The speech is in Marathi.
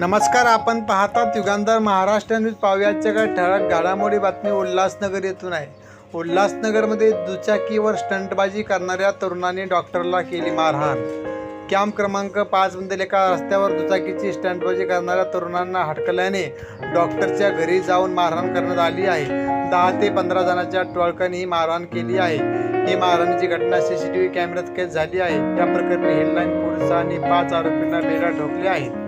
नमस्कार, आपण पाहतात युगांधर महाराष्ट्र न्यूज. पाहुयाच्या काही ठळक घडामोडी. बातमी उल्हासनगर येथून आहे. उल्हासनगरमध्ये दुचाकीवर स्टंटबाजी करणाऱ्या तरुणाने डॉक्टरला केली मारहाण. कॅम्प क्रमांक 5 मधील एका रस्त्यावर दुचाकीची स्टंटबाजी करणाऱ्या तरुणांना हटकल्याने डॉक्टरच्या घरी जाऊन मारहाण करण्यात आली आहे. 10 ते 15 जणांच्या टोळक्याने ही मारहाण केली आहे. ही मारहाणीची घटना CCTV कॅमेऱ्यात कैद झाली आहे. या प्रकरणी हेडलाईन पोलिसांनी 5 आरोपींना बेड्या ठोकल्या आहेत.